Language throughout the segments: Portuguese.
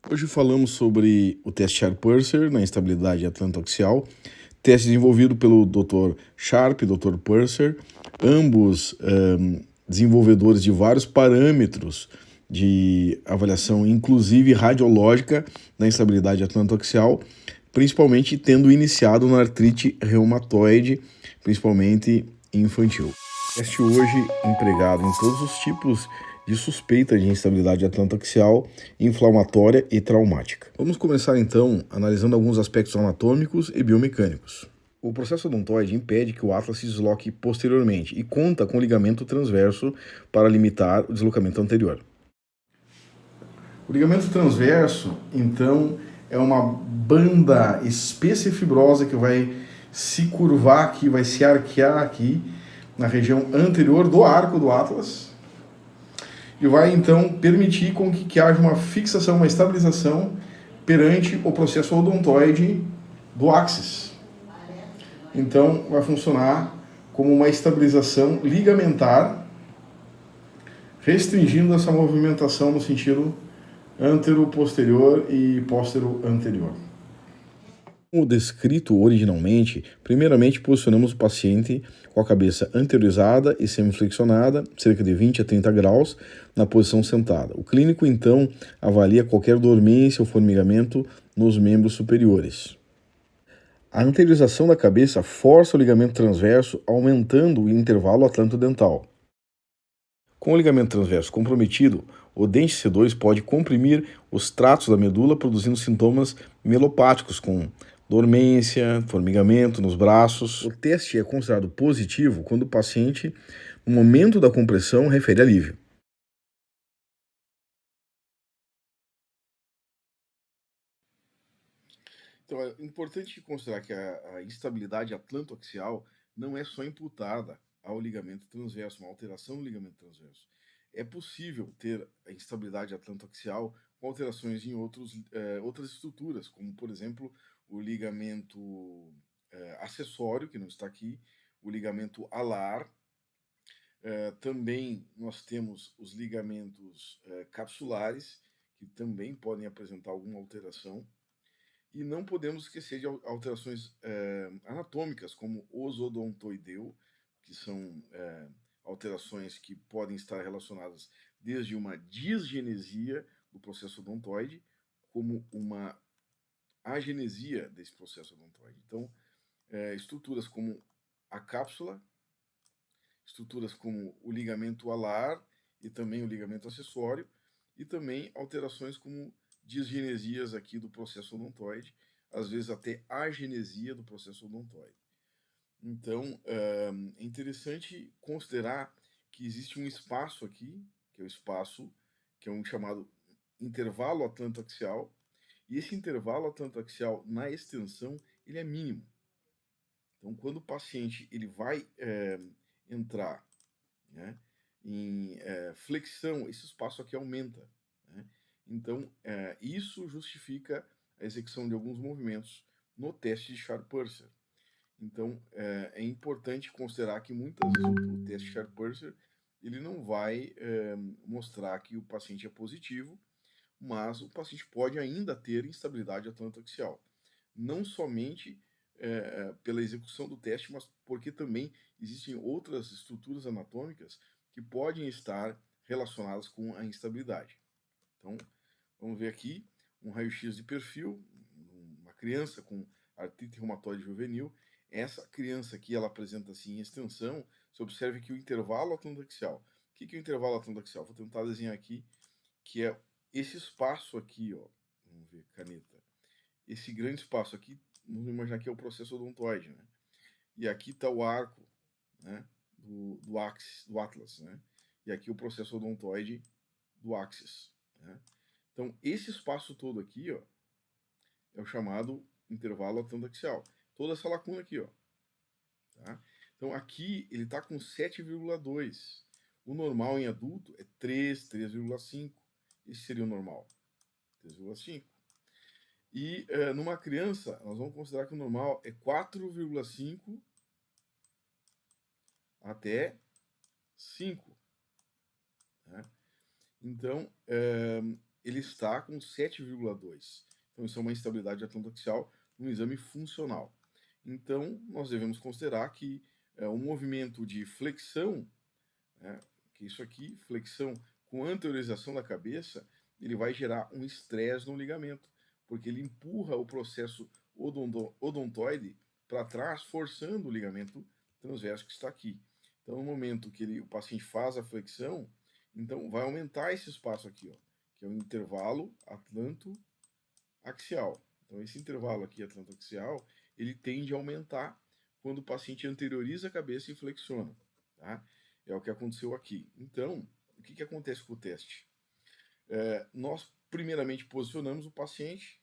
Hoje falamos sobre o teste Sharp-Purser na instabilidade atlantoaxial, teste desenvolvido pelo Dr. Sharp e Dr. Purser, ambos desenvolvedores de vários parâmetros de avaliação, inclusive radiológica, da instabilidade atlantoaxial, principalmente tendo iniciado na artrite reumatoide, principalmente infantil. Teste hoje empregado em todos os tipos de suspeita de instabilidade atlantoaxial, inflamatória e traumática. Vamos começar então analisando alguns aspectos anatômicos e biomecânicos. O processo odontoide impede que o atlas se desloque posteriormente e conta com ligamento transverso para limitar o deslocamento anterior. O ligamento transverso, então, é uma banda espessa e fibrosa que vai se curvar aqui, vai se arquear aqui na região anterior do arco do atlas e vai então permitir com que haja uma fixação, uma estabilização perante o processo odontoide do axis. Então vai funcionar como uma estabilização ligamentar, restringindo essa movimentação no sentido antero-posterior e póstero-anterior. Como descrito originalmente, primeiramente posicionamos o paciente com a cabeça anteriorizada e semiflexionada, cerca de 20 a 30 graus, na posição sentada. O clínico, então, avalia qualquer dormência ou formigamento nos membros superiores. A anteriorização da cabeça força o ligamento transverso, aumentando o intervalo atlantodental. Com o ligamento transverso comprometido, o dente C2 pode comprimir os tratos da medula, produzindo sintomas mielopáticos, com dormência, formigamento nos braços. O teste é considerado positivo quando o paciente, no momento da compressão, refere alívio. Então, é importante considerar que a instabilidade atlantoaxial não é só imputada ao ligamento transverso, uma alteração no ligamento transverso. É possível ter a instabilidade atlantoaxial com alterações em outras estruturas, como, por exemplo, o ligamento acessório, que não está aqui, o ligamento alar. Também nós temos os ligamentos capsulares, que também podem apresentar alguma alteração. E não podemos esquecer de alterações anatômicas, como osodontoideu, que são alterações que podem estar relacionadas desde uma disgenesia do processo odontoide, como uma agenesia desse processo odontoide. Então, estruturas como a cápsula, estruturas como o ligamento alar e também o ligamento acessório, e também alterações como disgenesias aqui do processo odontoide, às vezes até agenesia do processo odontoide. Então, é interessante considerar que existe um espaço aqui, que é o espaço, que é um chamado intervalo atlantoaxial, e esse intervalo atlantoaxial na extensão, ele é mínimo. Então, quando o paciente ele vai entrar, né, em flexão, esse espaço aqui aumenta. Né? Então, isso justifica a execução de alguns movimentos no teste de Sharp-Purser. Então, é importante considerar que muitas vezes o teste Sharp-Purser ele não vai mostrar que o paciente é positivo, mas o paciente pode ainda ter instabilidade atlantoaxial. Não somente pela execução do teste, mas porque também existem outras estruturas anatômicas que podem estar relacionadas com a instabilidade. Então, vamos ver aqui um raio-x de perfil, uma criança com artrite reumatoide juvenil. Essa criança aqui, ela apresenta assim em extensão. Você observa que o intervalo atlantoaxial. O que é o intervalo atlantoaxial? Vou tentar desenhar aqui, que é esse espaço aqui, ó. Vamos ver, caneta. Esse grande espaço aqui, vamos imaginar que é o processo odontoide, né? E aqui está o arco, né, do axis, do atlas, né? E aqui o processo odontoide do axis, né? Então, esse espaço todo aqui, ó, é o chamado intervalo atlantoaxial. Toda essa lacuna aqui, ó. Tá? Então, aqui ele está com 7,2. O normal em adulto é 3, 3,5. Esse seria o normal. 3,5. E numa criança, nós vamos considerar que o normal é 4,5 até 5. Né? Então, ele está com 7,2. Então, isso é uma instabilidade atlantoaxial no exame funcional. Então, nós devemos considerar que um movimento de flexão, né, que isso aqui, flexão com anteriorização da cabeça, ele vai gerar um estresse no ligamento, porque ele empurra o processo odontoide para trás, forçando o ligamento transverso que está aqui. Então, no momento que o paciente faz a flexão, então vai aumentar esse espaço aqui, ó, que é o intervalo atlantoaxial. Então, esse intervalo aqui atlantoaxial, ele tende a aumentar quando o paciente anterioriza a cabeça e flexiona, tá? É o que aconteceu aqui. Então, o que acontece com o teste? Nós, primeiramente, posicionamos o paciente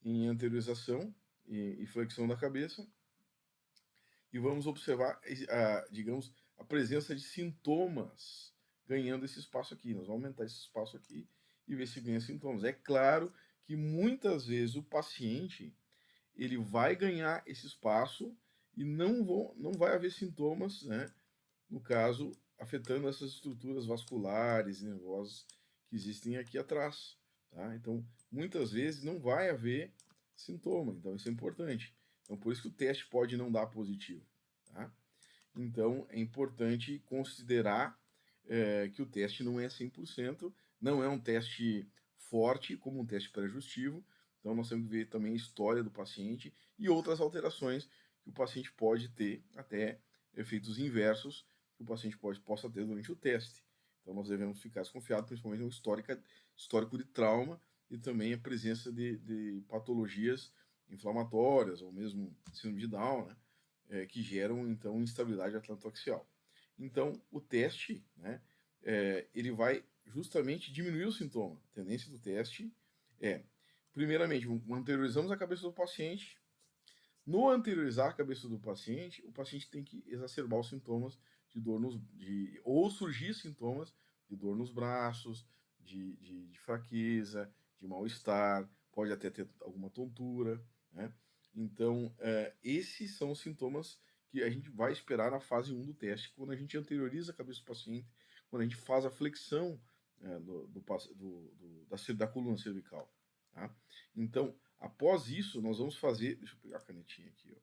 em anteriorização e flexão da cabeça e vamos observar, digamos, a presença de sintomas ganhando esse espaço aqui. Nós vamos aumentar esse espaço aqui e ver se ganha sintomas. É claro que muitas vezes o paciente ele vai ganhar esse espaço e não vai haver sintomas, né? No caso, afetando essas estruturas vasculares, nervosas que existem aqui atrás, tá? Então, muitas vezes não vai haver sintoma, então isso é importante. Então, por isso que o teste pode não dar positivo, tá? Então, é importante considerar que o teste não é 100%, não é um teste forte como um teste pré-justivo, então nós temos que ver também a história do paciente e outras alterações que o paciente pode ter, até efeitos inversos que o paciente possa ter durante o teste. Então nós devemos ficar desconfiados, principalmente no histórico de trauma e também a presença de patologias inflamatórias ou mesmo síndrome de Down, né, que geram então instabilidade atlantoaxial. Então o teste, né, ele vai justamente diminuir o sintoma. A tendência do teste é, primeiramente, anteriorizamos a cabeça do paciente. No anteriorizar a cabeça do paciente, o paciente tem que exacerbar os sintomas de dor ou surgir sintomas de dor nos braços, de fraqueza, de mal-estar, pode até ter alguma tontura, né? Então, esses são os sintomas que a gente vai esperar na fase 1 do teste, quando a gente anterioriza a cabeça do paciente, quando a gente faz a flexão da coluna cervical. Tá? Então, após isso, nós vamos fazer, deixa eu pegar a canetinha aqui, ó.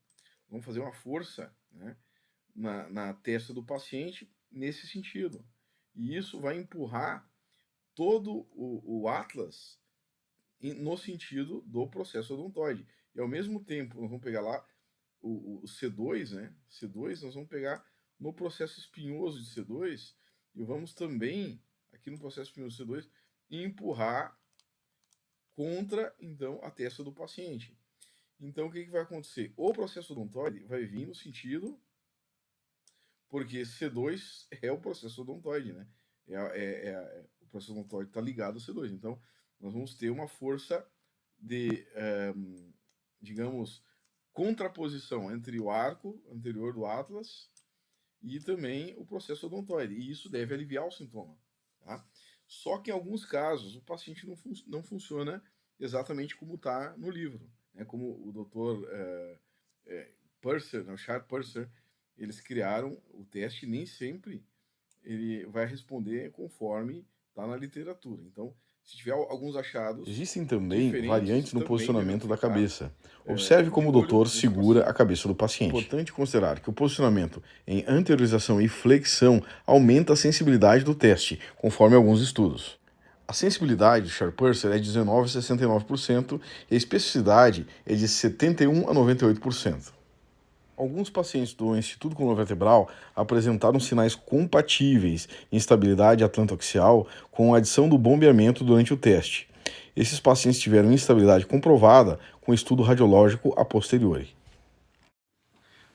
Vamos fazer uma força, né, na testa do paciente nesse sentido. E isso vai empurrar todo o atlas no sentido do processo odontoide. E ao mesmo tempo, nós vamos pegar lá o C2, né? C2, nós vamos pegar no processo espinhoso de C2 e vamos também, aqui no processo espinhoso de C2, empurrar contra, então, a testa do paciente. Então, o que vai acontecer? O processo odontoide vai vir no sentido, porque C2 é o processo odontoide, né? O processo odontoide está ligado ao C2. Então, nós vamos ter uma força de, digamos, contraposição entre o arco anterior do atlas e também o processo odontoide. E isso deve aliviar o sintoma, tá? Só que em alguns casos o paciente não funciona exatamente como está no livro, né? Como o Dr. Purser, né, o Sharp Purser, eles criaram o teste e nem sempre ele vai responder conforme está na literatura. Então, se tiver alguns achados Existem também diferentes, variantes no também devemos posicionamento da ficar cabeça. Observe de como o olho doutor nesse segura a paciente. cabeça do É paciente. importante considerar que o posicionamento em anteriorização e flexão aumenta a sensibilidade do teste, conforme alguns estudos. A sensibilidade do Sharp Purser é de 19 a 69% e a especificidade é de 71 a 98%. Alguns pacientes do Instituto Coluna-Vertebral apresentaram sinais compatíveis em estabilidade atlantoaxial com a adição do bombeamento durante o teste. Esses pacientes tiveram instabilidade comprovada com estudo radiológico a posteriori.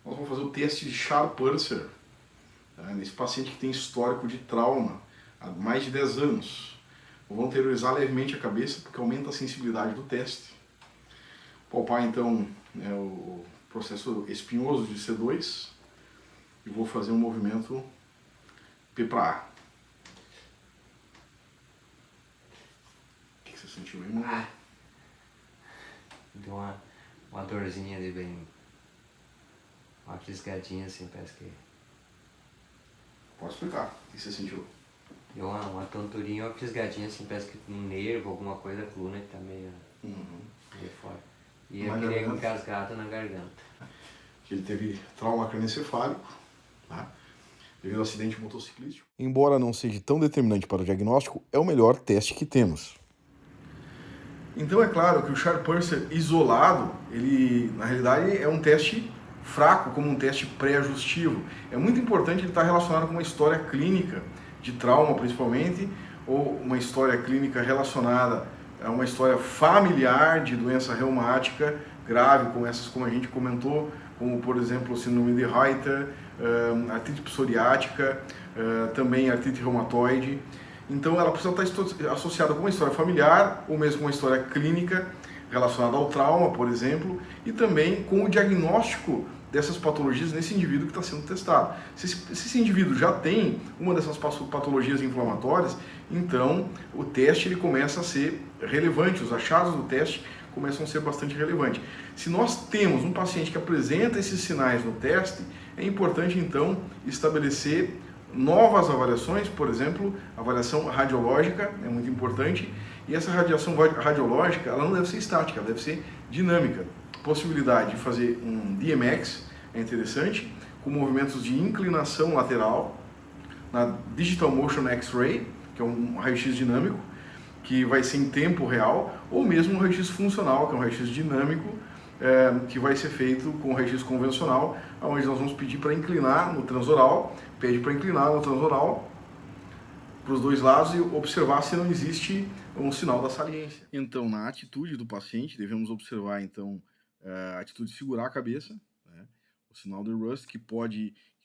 Nós vamos fazer o teste de Sharp Purser, nesse paciente que tem histórico de trauma há mais de 10 anos. Vamos anteriorizar levemente a cabeça porque aumenta a sensibilidade do teste. Palpar então o processo espinhoso de C2 e vou fazer um movimento P para A. O que você sentiu aí, mano? Deu uma dorzinha ali bem. Uma fisgadinha assim, parece que. Pode explicar. O que você sentiu? Deu uma tonturinha, uma fisgadinha, assim, parece que um nervo, alguma coisa, a coluna que tá meio fora. E eu Na queria garganta. engasgado na garganta. Que ele teve trauma cranioencefálico, tá? Devido ao acidente motociclístico. Embora não seja tão determinante para o diagnóstico, é o melhor teste que temos. Então é claro que o Sharp Purser isolado, ele na realidade é um teste fraco, como um teste pré-ajustivo. É muito importante ele estar relacionado com uma história clínica de trauma principalmente, ou uma história clínica relacionada a uma história familiar de doença reumática grave, como essas como a gente comentou, como por exemplo o síndrome de Reiter, artrite psoriática, também artrite reumatoide. Então ela precisa estar associada com uma história familiar, ou mesmo com uma história clínica relacionada ao trauma, por exemplo, e também com o diagnóstico dessas patologias nesse indivíduo que está sendo testado. Se esse indivíduo já tem uma dessas patologias inflamatórias, então o teste ele começa a ser relevante, os achados do teste começam a ser bastante relevantes. Se nós temos um paciente que apresenta esses sinais no teste, é importante então estabelecer novas avaliações, por exemplo, avaliação radiológica é muito importante, e essa radiação radiológica ela não deve ser estática, ela deve ser dinâmica. Possibilidade de fazer um DMX é interessante, com movimentos de inclinação lateral, na Digital Motion X-Ray, que é um raio-x dinâmico, que vai ser em tempo real, ou mesmo um raio-x funcional, que é um raio-x dinâmico, que vai ser feito com raio-x convencional, onde nós vamos pedir para inclinar no transoral, pede para inclinar no transoral para os dois lados e observar se não existe um sinal da saliência. Então, na atitude do paciente, devemos observar então a atitude de segurar a cabeça, né? O sinal do Rust, que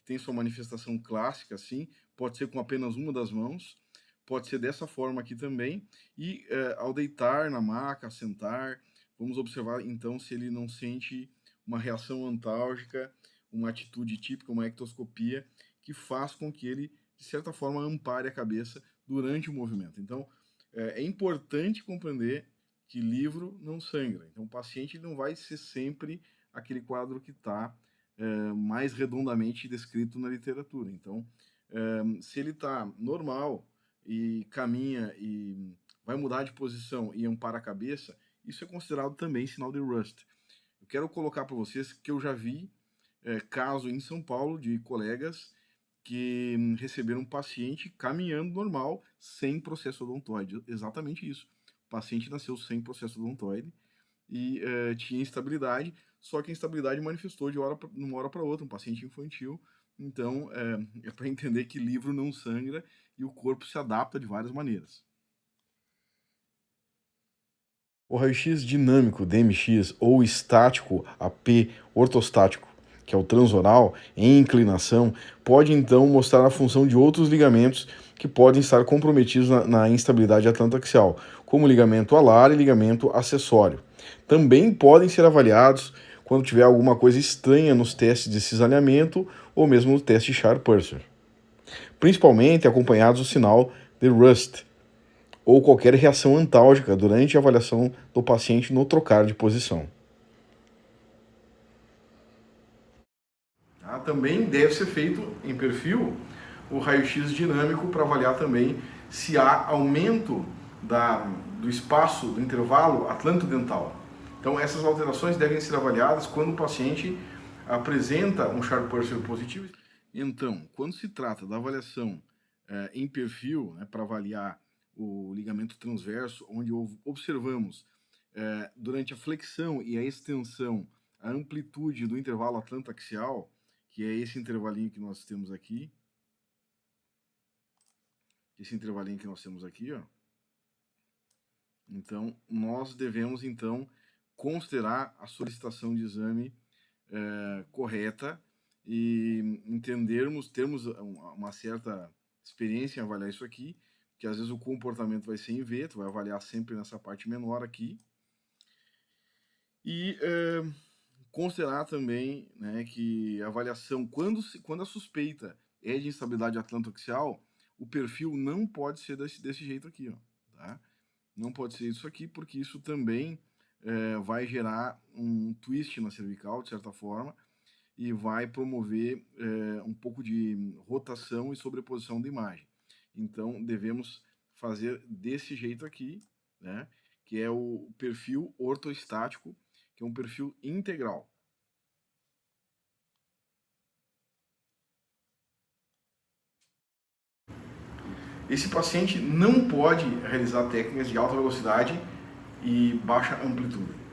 tem sua manifestação clássica, assim, pode ser com apenas uma das mãos, pode ser dessa forma aqui também, e ao deitar na maca, sentar, vamos observar então se ele não sente uma reação antálgica, uma atitude típica, uma ectoscopia, que faz com que ele, de certa forma, ampare a cabeça durante o movimento. Então, é importante compreender que livro não sangra. Então, o paciente não vai ser sempre aquele quadro que está mais redondamente descrito na literatura. Então, se ele está normal e caminha e vai mudar de posição e ampara a cabeça, isso é considerado também sinal de Rust. Eu quero colocar para vocês que eu já vi caso em São Paulo de colegas que receberam um paciente caminhando normal, sem processo odontoide. Exatamente isso. O paciente nasceu sem processo odontoide e tinha instabilidade, só que a instabilidade manifestou de uma hora para outra, um paciente infantil. Então, é para entender que livro não sangra e o corpo se adapta de várias maneiras. O raio-x dinâmico, DMX, ou estático, AP, ortostático, que é o transoral, em inclinação, pode então mostrar a função de outros ligamentos que podem estar comprometidos na instabilidade atlantoaxial, como o ligamento alar e ligamento acessório. Também podem ser avaliados quando tiver alguma coisa estranha nos testes de cisalhamento ou mesmo no teste Sharp-Purser. Principalmente acompanhados do sinal de Rust, ou qualquer reação antálgica durante a avaliação do paciente no trocar de posição. Também deve ser feito em perfil o raio-x dinâmico para avaliar também se há aumento do espaço, do intervalo atlantodental. Então essas alterações devem ser avaliadas quando o paciente apresenta um Sharp Purser positivo. Então, quando se trata da avaliação em perfil, né, para avaliar o ligamento transverso, onde observamos durante a flexão e a extensão a amplitude do intervalo atlantoaxial, que é esse intervalinho que nós temos aqui. Esse intervalinho que nós temos aqui, ó. Então, nós devemos, então, considerar a solicitação de exame correta e termos uma certa experiência em avaliar isso aqui, que às vezes o comportamento vai ser em V, tu vai avaliar sempre nessa parte menor aqui. E considerar também, né, que a avaliação, quando a suspeita é de instabilidade atlantoaxial, o perfil não pode ser desse jeito aqui, ó, tá? Não pode ser isso aqui, porque isso também vai gerar um twist na cervical, de certa forma, e vai promover um pouco de rotação e sobreposição da imagem. Então, devemos fazer desse jeito aqui, né? Que é o perfil ortoestático, que é um perfil integral. Esse paciente não pode realizar técnicas de alta velocidade e baixa amplitude.